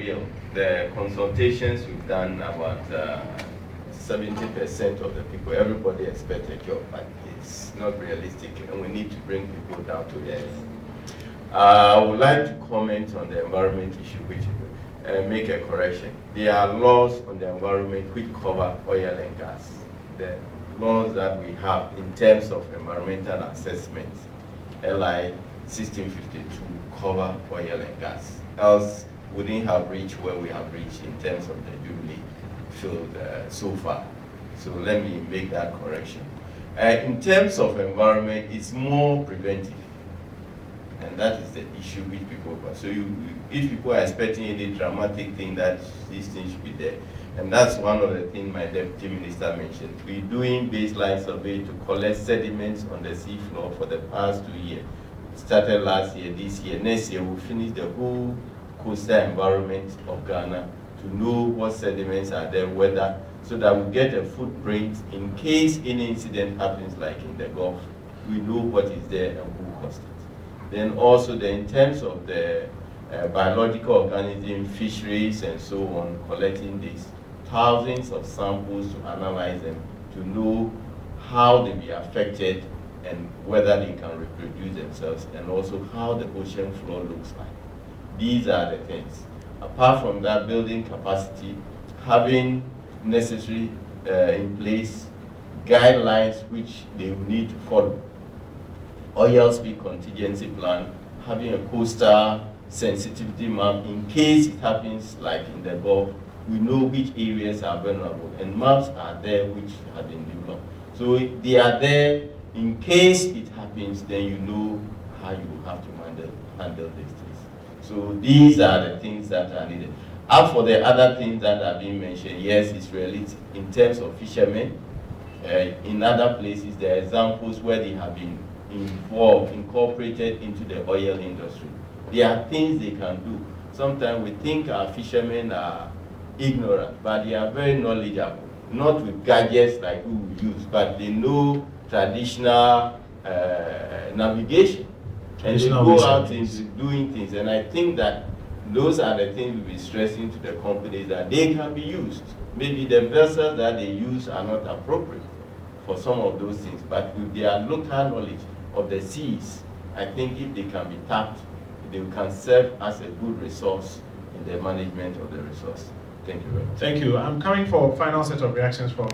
real. The consultations we've done, about 70% of the people, everybody expects a job, but it's not realistic, and we need to bring people down to earth. I would like to comment on the environment issue, which make a correction. There are laws on the environment which cover oil and gas. The laws that we have in terms of environmental assessments, LI 1652, cover oil and gas. Else, we wouldn't have reached where we have reached in terms of the Jubilee field so far. So let me make that correction. In terms of environment, it's more preventive. And that is the issue with people. So if people are expecting any dramatic thing, that these things should be there. And that's one of the things my deputy minister mentioned. We're doing baseline survey to collect sediments on the sea floor for the past 2 years. It started last year, this year. Next year, we'll finish the whole coastal environment of Ghana to know what sediments are there, whether, so that we get a footprint in case any incident happens like in the Gulf. We know what is there and who caused it. Then also in terms of the biological organism, fisheries and so on, collecting these thousands of samples to analyze them, to know how they be affected and whether they can reproduce themselves, and also how the ocean floor looks like. These are the things. Apart from that, building capacity, having necessary in place guidelines which they will need to follow. Oil spill contingency plan, having a coastal sensitivity map in case it happens like in the Gulf. We know which areas are vulnerable, and maps are there which have been developed. So they are there in case it happens, then you know how you have to handle these things. So these are the things that are needed. As for the other things that are being mentioned, yes, it's realistic in terms of fishermen. In other places, there are examples where they have been incorporated into the oil industry. There are things they can do. Sometimes we think our fishermen are ignorant, but they are very knowledgeable. Not with gadgets like we use, but they know traditional navigation. And they go out into doing things. And I think that those are the things we'll be stressing to the companies, that they can be used. Maybe the vessels that they use are not appropriate for some of those things, but with their local knowledge of the seas, I think if they can be tapped, they can serve as a good resource in the management of the resource. Thank you very much. Thank you. I'm coming for a final set of reactions from